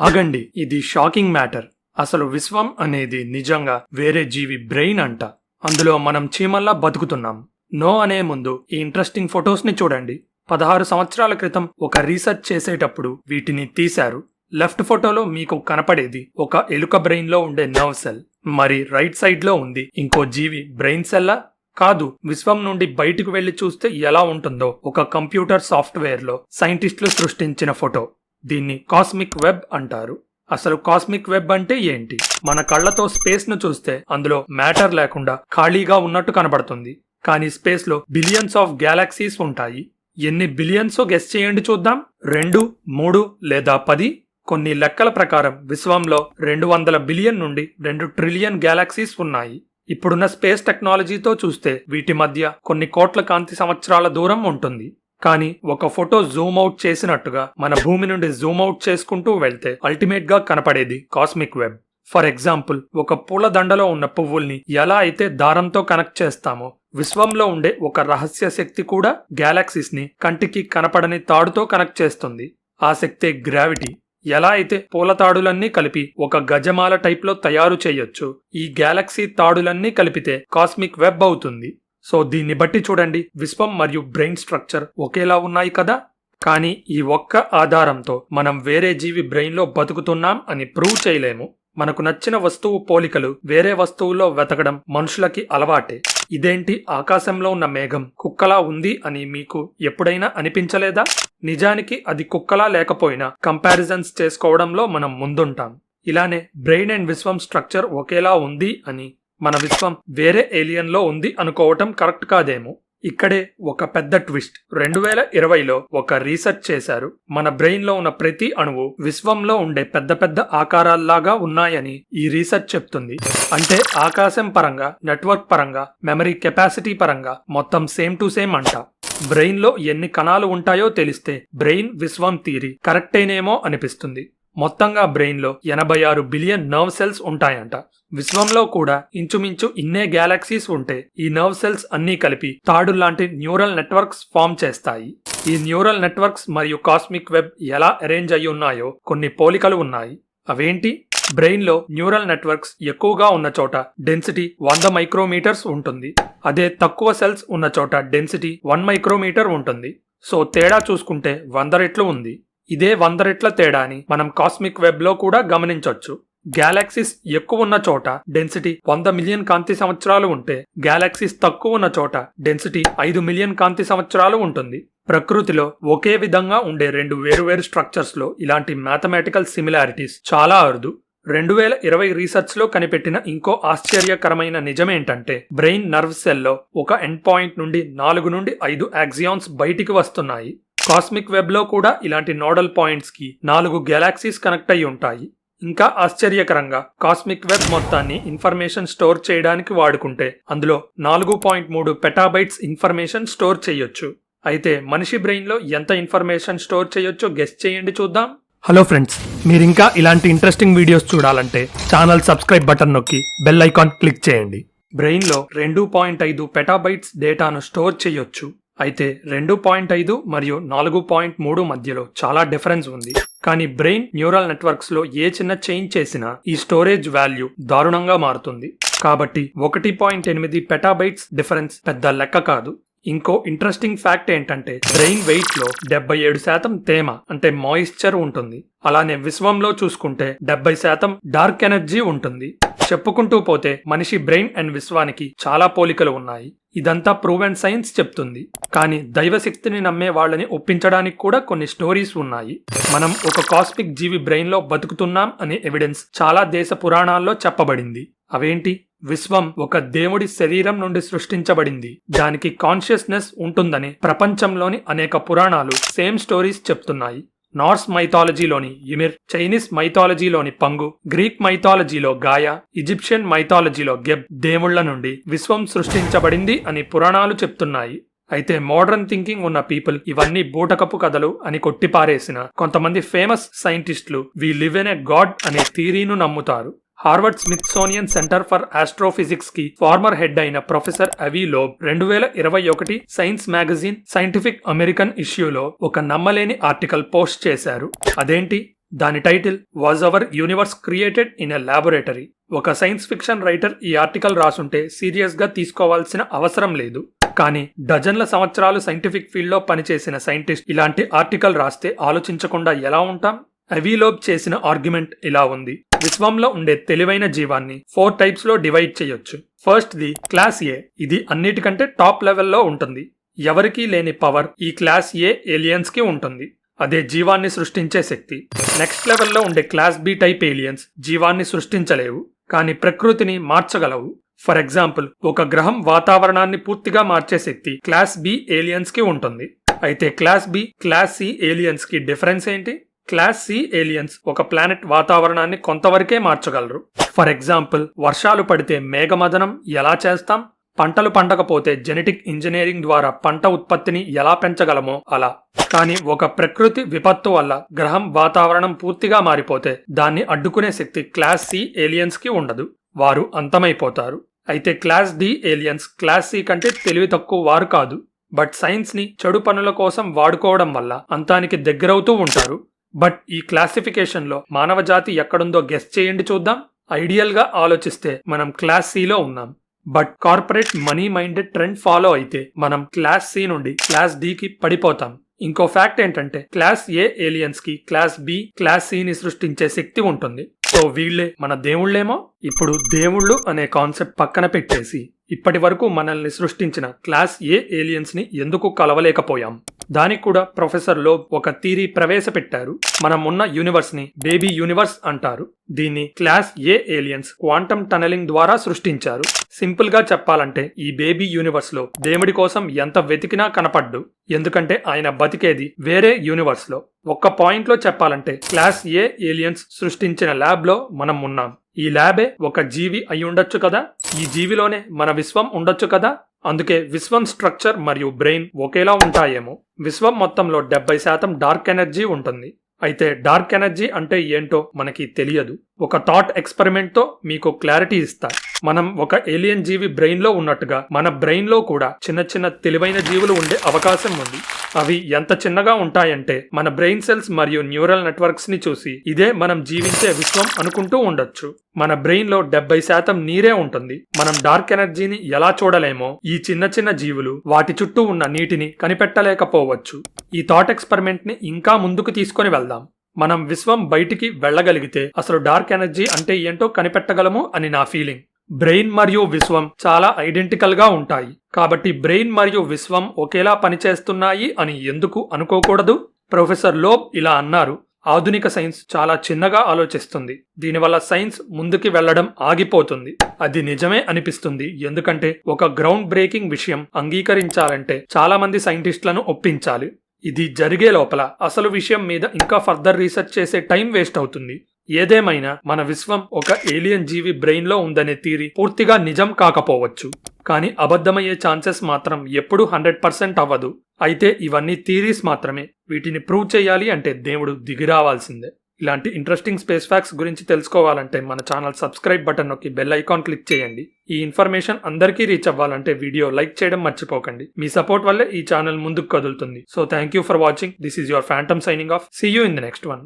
ఆగండి, ఇది shocking matter. అసలు విశ్వం అనేది నిజంగా వేరే జీవి బ్రెయిన్ అంట. అందులో మనం చీమల్లా బతుకుతున్నాం. నో అనే ముందు ఈ ఇంట్రెస్టింగ్ ఫొటోస్ ని చూడండి. 16 సంవత్సరాల క్రితం ఒక రీసెర్చ్ చేసేటప్పుడు వీటిని తీశారు. లెఫ్ట్ ఫోటోలో మీకు కనపడేది ఒక ఎలుక బ్రెయిన్ లో ఉండే నర్వ్ సెల్. మరి రైట్ సైడ్ లో ఉంది ఇంకో జీవి బ్రెయిన్ సెల్లా? కాదు. విశ్వం నుండి బయటకు వెళ్లి చూస్తే ఎలా ఉంటుందో ఒక కంప్యూటర్ సాఫ్ట్వేర్ లో సైంటిస్టులు సృష్టించిన ఫోటో. దీన్ని కాస్మిక్ వెబ్ అంటారు. అసలు కాస్మిక్ వెబ్ అంటే ఏంటి? మన కళ్లతో స్పేస్ ను చూస్తే అందులో మ్యాటర్ లేకుండా ఖాళీగా ఉన్నట్టు కనబడుతుంది. కానీ స్పేస్ లో బిలియన్స్ ఆఫ్ గ్యాలక్సీస్ ఉంటాయి. ఎన్ని బిలియన్సో గెస్ చేయండి చూద్దాం. 2, 3 లేదా 10? కొన్ని లెక్కల ప్రకారం విశ్వంలో 200 బిలియన్ నుండి 2 ట్రిలియన్ గ్యాలక్సీస్ ఉన్నాయి. ఇప్పుడున్న స్పేస్ టెక్నాలజీతో చూస్తే వీటి మధ్య కొన్ని కోట్ల కాంతి సంవత్సరాల దూరం ఉంటుంది. కానీ ఒక ఫోటో జూమ్ అవుట్ చేసినట్టుగా మన భూమి నుండి జూమ్ అవుట్ చేసుకుంటూ వెళ్తే అల్టిమేట్ గా కనపడేది కాస్మిక్ వెబ్. ఫర్ ఎగ్జాంపుల్, ఒక పూల దండలో ఉన్న పువ్వుల్ని ఎలా అయితే దారంతో కనెక్ట్ చేస్తామో, విశ్వంలో ఉండే ఒక రహస్య శక్తి కూడా గ్యాలక్సీస్ ని కంటికి కనపడని తాడుతో కనెక్ట్ చేస్తుంది. ఆ శక్తే గ్రావిటీ. ఎలా అయితే పూల తాడులన్నీ కలిపి ఒక గజమాల టైప్ లో తయారు చేయొచ్చు, ఈ గ్యాలక్సీ తాడులన్నీ కలిపితే కాస్మిక్ వెబ్ అవుతుంది. సో దీన్ని బట్టి చూడండి, విశ్వం మరియు బ్రెయిన్ స్ట్రక్చర్ ఒకేలా ఉన్నాయి కదా. కానీ ఈ ఒక్క ఆధారంతో మనం వేరే జీవి బ్రెయిన్ లో బతుకుతున్నాం అని ప్రూవ్ చేయలేము. మనకు నచ్చిన వస్తువు పోలికలు వేరే వస్తువుల్లో వెతకడం మనుషులకి అలవాటే. ఇదేంటి, ఆకాశంలో ఉన్న మేఘం కుక్కలా ఉంది అని మీకు ఎప్పుడైనా అనిపించలేదా? నిజానికి అది కుక్కలా లేకపోయినా కంపారిజన్స్ చేసుకోవడంలో మనం ముందుంటాం. ఇలానే బ్రెయిన్ అండ్ విశ్వం స్ట్రక్చర్ ఒకేలా ఉంది అని, మన విశ్వం వేరే ఏలియన్ లో ఉంది అనుకోవటం కరెక్ట్ కాదేమో. ఇక్కడే ఒక పెద్ద ట్విస్ట్. 2020లో ఒక రీసెర్చ్ చేశారు. మన బ్రెయిన్ లో ఉన్న ప్రతి అణువు విశ్వంలో ఉండే పెద్ద పెద్ద ఆకారాల్లాగా ఉన్నాయని ఈ రీసెర్చ్ చెప్తుంది. అంటే ఆకాశం పరంగా, నెట్వర్క్ పరంగా, మెమరీ కెపాసిటీ పరంగా మొత్తం సేమ్ టు సేమ్ అంట. బ్రెయిన్ లో ఎన్ని కణాలు ఉంటాయో తెలిస్తే బ్రెయిన్ విశ్వం థియరీ కరెక్టేనేమో అనిపిస్తుంది. మొత్తంగా బ్రెయిన్ లో 86 బిలియన్ నర్వ్ సెల్స్ ఉంటాయంట. విశ్వంలో కూడా ఇంచుమించు ఇన్నే గ్యాలక్సీస్ ఉంటే ఈ నర్వ్ సెల్స్ అన్నీ కలిపి తాడు లాంటి న్యూరల్ నెట్వర్క్స్ ఫామ్ చేస్తాయి. ఈ న్యూరల్ నెట్వర్క్స్ మరియు కాస్మిక్ వెబ్ ఎలా అరేంజ్ అయి ఉన్నాయో కొన్ని పోలికలు ఉన్నాయి. అవేంటి? బ్రెయిన్ లో న్యూరల్ నెట్వర్క్స్ ఎక్కువగా ఉన్న చోట డెన్సిటీ 100 మైక్రోమీటర్స్ ఉంటుంది. అదే తక్కువ సెల్స్ ఉన్న చోట డెన్సిటీ 1 మైక్రోమీటర్ ఉంటుంది. సో తేడా చూసుకుంటే 100 రెట్లు ఉంది. ఇదే 100 రెట్ల తేడాని మనం కాస్మిక్ వెబ్ లో కూడా గమనించొచ్చు. గ్యాలక్సీస్ ఎక్కువ ఉన్న చోట డెన్సిటీ 100 మిలియన్ కాంతి సంవత్సరాలు ఉంటే, గ్యాలక్సీస్ తక్కువ ఉన్న చోట డెన్సిటీ 5 మిలియన్ కాంతి సంవత్సరాలు ఉంటుంది. ప్రకృతిలో ఒకే విధంగా ఉండే 2 వేరువేరు స్ట్రక్చర్స్ లో ఇలాంటి మ్యాథమెటికల్ సిమిలారిటీస్ చాలా అరుదు. 2020 రీసెర్చ్ లో కనిపెట్టిన ఇంకో ఆశ్చర్యకరమైన నిజమేంటంటే, బ్రెయిన్ నర్వ్ సెల్ లో ఒక ఎండ్ పాయింట్ నుండి 4 నుండి 5 యాక్సియాన్స్ బయటికి వస్తున్నాయి. కాస్మిక్ వెబ్ లో కూడా ఇలాంటి నోడల్ పాయింట్స్ కి 4 గ్యాలక్సీస్ కనెక్ట్ అయి ఉంటాయి. ఇంకా ఆశ్చర్యకరంగా కాస్మిక్ వెబ్ మొత్తాన్ని ఇన్ఫర్మేషన్ స్టోర్ చేయడానికి వాడుకుంటే అందులో 4.3 పెటాబైట్స్ ఇన్ఫర్మేషన్ స్టోర్ చేయొచ్చు. అయితే మనిషి బ్రెయిన్ లో ఎంత ఇన్ఫర్మేషన్ స్టోర్ చేయొచ్చో గెస్ చేయండి చూద్దాం. హలో ఫ్రెండ్స్, మీరింకా ఇలాంటి ఇంట్రెస్టింగ్ వీడియోస్ చూడాలంటే ఛానల్ సబ్స్క్రైబ్ బటన్ నొక్కి బెల్ ఐకాన్ క్లిక్ చేయండి. బ్రెయిన్ లో 2.5 పెటాబైట్స్ డేటాను స్టోర్ చేయొచ్చు. అయితే 2.5 మరియు 4.3 మధ్యలో చాలా డిఫరెన్స్ ఉంది. కానీ బ్రెయిన్ న్యూరల్ నెట్వర్క్స్ లో ఏ చిన్న చేంజ్ చేసినా ఈ స్టోరేజ్ వాల్యూ దారుణంగా మారుతుంది. కాబట్టి 1.8 పెటాబైట్స్ డిఫరెన్స్ పెద్ద లెక్క కాదు. ఇంకో ఇంట్రెస్టింగ్ ఫ్యాక్ట్ ఏంటంటే, బ్రెయిన్ వెయిట్ లో 77% తేమ అంటే మాయిశ్చర్ ఉంటుంది. అలానే విశ్వంలో చూసుకుంటే 70% డార్క్ ఎనర్జీ ఉంటుంది. చెప్పుకుంటూ పోతే మనిషి బ్రెయిన్ అండ్ విశ్వానికి చాలా పోలికలు ఉన్నాయి. ఇదంతా ప్రూవ్ అండ్ సైన్స్ చెప్తుంది. కానీ దైవశక్తిని నమ్మే వాళ్ళని ఒప్పించడానికి కూడా కొన్ని స్టోరీస్ ఉన్నాయి. మనం ఒక కాస్మిక్ జీవి బ్రెయిన్ లో బతుకుతున్నాం అనే ఎవిడెన్స్ చాలా దేశ పురాణాల్లో చెప్పబడింది. అవేంటి? విశ్వం ఒక దేవుడి శరీరం నుండి సృష్టించబడింది, దానికి కాన్షియస్నెస్ ఉంటుందని ప్రపంచంలోని అనేక పురాణాలు సేమ్ స్టోరీస్ చెప్తున్నాయి. నార్స్ మైథాలజీలోని యుమిర్, చైనీస్ మైథాలజీలోని పంగు, గ్రీక్ మైథాలజీలో గాయా, ఈజిప్షియన్ మైథాలజీలో గెబ్ దేవుళ్ల నుండి విశ్వం సృష్టించబడింది అని పురాణాలు చెప్తున్నాయి. అయితే మోడర్న్ థింకింగ్ ఉన్న పీపుల్ ఇవన్నీ బూటకపు కథలు అని కొట్టిపారేసిన కొంతమంది ఫేమస్ సైంటిస్టులు we live in a god అనే థియరీను నమ్ముతారు. Harvard Smithsonian Center for Astrophysics కి ఫార్మర్ హెడ్ అయిన professor Avi Loeb 2021 science magazine Scientific American ఇష్యూలో ఒక నమ్మలేని ఆర్టికల్ పోస్ట్ చేశారు. అదేంటి? దాని title was our universe created in a laboratory. ఒక సైన్స్ ఫిక్షన్ రైటర్ ఈ ఆర్టికల్ రాసుంటే సీరియస్ గా తీసుకోవాల్సిన అవసరం లేదు. కానీ డజన్ల సంవత్సరాలు సైంటిఫిక్ ఫీల్డ్ లో పనిచేసిన సైంటిస్ట్ ఇలాంటి ఆర్టికల్ రాస్తే ఆలోచించకుండా ఎలా ఉంటాం? అవీలోబ్ చేసిన ఆర్గ్యుమెంట్ ఇలా ఉంది. విశ్వంలో ఉండే తెలివైన జీవాన్ని 4 టైప్స్ లో డివైడ్ చేయొచ్చు. ఫస్ట్ ది క్లాస్ ఏ. ఇది అన్నిటికంటే టాప్ లెవెల్లో ఉంటుంది. ఎవరికీ లేని పవర్ ఈ క్లాస్ ఏ ఏలియన్స్ కి ఉంటుంది. అదే జీవాన్ని సృష్టించే శక్తి. నెక్స్ట్ లెవెల్లో ఉండే క్లాస్ బి టైప్ ఏలియన్స్ జీవాన్ని సృష్టించలేవు, కానీ ప్రకృతిని మార్చగలవు. ఫర్ ఎగ్జాంపుల్, ఒక గ్రహం వాతావరణాన్ని పూర్తిగా మార్చే శక్తి క్లాస్ బి ఏలియన్స్ కి ఉంటుంది. అయితే class B, class C aliens కి డిఫరెన్స్ ఏంటి? క్లాస్ సి ఏలియన్స్ ఒక ప్లానెట్ వాతావరణాన్ని కొంతవరకే మార్చగలరు. ఫర్ ఎగ్జాంపుల్, వర్షాలు పడితే మేఘమదనం ఎలా చేస్తాం? పంటలు పండకపోతే జెనెటిక్ ఇంజనీరింగ్ ద్వారా పంట ఉత్పత్తిని ఎలా పెంచగలమో అలా. కానీ ఒక ప్రకృతి విపత్తు వల్ల గ్రహం వాతావరణం పూర్తిగా మారిపోతే దాన్ని అడ్డుకునే శక్తి క్లాస్ సి ఏలియన్స్ కి ఉండదు. వారు అంతమైపోతారు. అయితే class D aliens class C కంటే తెలివి తక్కువ వారు కాదు. బట్ సైన్స్ ని చెడు పనుల కోసం వాడుకోవడం వల్ల అంతానికి దగ్గరవుతూ ఉంటారు. బట్ ఈ క్లాసిఫికేషన్ లో మానవ జాతి ఎక్కడుందో గెస్ చేయండి చూద్దాం. ఐడియల్ గా ఆలోచిస్తే మనం క్లాస్ సి లో ఉన్నాం. But corporate money minded trend follow అయితే మనం క్లాస్ సి నుండి క్లాస్ డి కి పడిపోతాం. ఇంకో ఫ్యాక్ట్ ఏంటంటే క్లాస్ ఏ ఏలియన్స్ కి క్లాస్ బి, క్లాస్ సి ని సృష్టించే శక్తి ఉంటుంది. సో వీళ్లే మన దేవుళ్లేమో. ఇప్పుడు దేవుళ్ళు అనే కాన్సెప్ట్ పక్కన పెట్టేసి ఇప్పటి వరకు మనల్ని సృష్టించిన క్లాస్ ఏ ఏలియన్స్ ని ఎందుకు కలవలేకపోయాం? దానికి కూడా ప్రొఫెసర్ లోబ్ ఒక థీరీ ప్రవేశపెట్టారు. మనం ఉన్న యూనివర్స్ ని బేబీ యూనివర్స్ అంటారు. దీన్ని క్లాస్ ఏ ఏలియన్స్ క్వాంటమ్ టనలింగ్ ద్వారా సృష్టించారు. సింపుల్ గా చెప్పాలంటే ఈ బేబీ యూనివర్స్ లో దేవుడి కోసం ఎంత వెతికినా కనపడ్డు. ఎందుకంటే ఆయన బతికేది వేరే యూనివర్స్ లో. ఒక్క పాయింట్ లో చెప్పాలంటే క్లాస్ ఏ ఏలియన్స్ సృష్టించిన ల్యాబ్ లో మనం ఉన్నాం. ఈ ల్యాబే ఒక జీవి అయి ఉండొచ్చు కదా. ఈ జీవిలోనే మన విశ్వం ఉండొచ్చు కదా. అందుకే విశ్వం స్ట్రక్చర్ మరియు బ్రెయిన్ ఒకేలా ఉంటాయేమో. విశ్వం మొత్తంలో 70% డార్క్ ఎనర్జీ ఉంటుంది. అయితే డార్క్ ఎనర్జీ అంటే ఏంటో మనకి తెలియదు. ఒక థాట్ ఎక్స్పెరిమెంట్ తో మీకు క్లారిటీ ఇస్తా. మనం ఒక ఏలియన్ జీవి బ్రెయిన్ లో ఉన్నట్టుగా మన బ్రెయిన్ లో కూడా చిన్న చిన్న తెలివైన జీవులు ఉండే అవకాశం ఉంది. అవి ఎంత చిన్నగా ఉంటాయంటే మన బ్రెయిన్ సెల్స్ మరియు న్యూరల్ నెట్వర్క్స్ ని చూసి ఇదే మనం జీవించే విశ్వం అనుకుంటూ ఉండొచ్చు. మన బ్రెయిన్ లో 70% నీరే ఉంటుంది. మనం డార్క్ ఎనర్జీని ఎలా చూడలేమో ఈ చిన్న చిన్న జీవులు వాటి చుట్టూ ఉన్న నీటిని కనిపెట్టలేకపోవచ్చు. ఈ థాట్ ఎక్స్పెరిమెంట్ ని ఇంకా ముందుకు తీసుకొని వెళ్దాం. మనం విశ్వం బయటికి వెళ్ళగలిగితే అసలు డార్క్ ఎనర్జీ అంటే ఏంటో కనిపెట్టగలము అని నా ఫీలింగ్. బ్రెయిన్ మరియు విశ్వం చాలా ఐడెంటికల్ గా ఉంటాయి. కాబట్టి బ్రెయిన్ మరియు విశ్వం ఒకేలా పనిచేస్తున్నాయి అని ఎందుకు అనుకోకూడదు? ప్రొఫెసర్ లోబ్ ఇలా అన్నారు. ఆధునిక సైన్స్ చాలా చిన్నగా ఆలోచిస్తుంది. దీనివల్ల సైన్స్ ముందుకి వెళ్లడం ఆగిపోతుంది. అది నిజమే అనిపిస్తుంది. ఎందుకంటే ఒక గ్రౌండ్ బ్రేకింగ్ విషయం అంగీకరించాలంటే చాలా మంది సైంటిస్టులను ఒప్పించాలి. ఇది జరిగే లోపల అసలు విషయం మీద ఇంకా ఫర్దర్ రీసెర్చ్ చేసే టైం వేస్ట్ అవుతుంది. ఏదేమైనా మన విశ్వం ఒక ఏలియన్ జీవి బ్రెయిన్ లో ఉందనే థియరీ పూర్తిగా నిజం కాకపోవచ్చు. కానీ అబద్ధమయ్యే ఛాన్సెస్ మాత్రం ఎప్పుడూ 100% అవ్వదు. అయితే ఇవన్నీ థియరీస్ మాత్రమే. వీటిని ప్రూవ్ చేయాలి అంటే దేవుడు దిగిరావాల్సిందే. ఇలాంటి ఇంట్రెస్టింగ్ స్పేస్ ఫ్యాక్ట్స్ గురించి తెలుసుకోవాలంటే మన ఛానల్ సబ్స్క్రైబ్ బటన్ నొక్కి బెల్ ఐకాన్ క్లిక్ చేయండి. ఈ ఇన్ఫర్మేషన్ అందరికీ రీచ్ అవ్వాలంటే వీడియో లైక్ చేయడం మర్చిపోకండి. మీ సపోర్ట్ వల్లే ఈ ఛానల్ ముందుకు కదులుతుంది. So thank you for watching. This is your Phantom signing off. See you in the next one.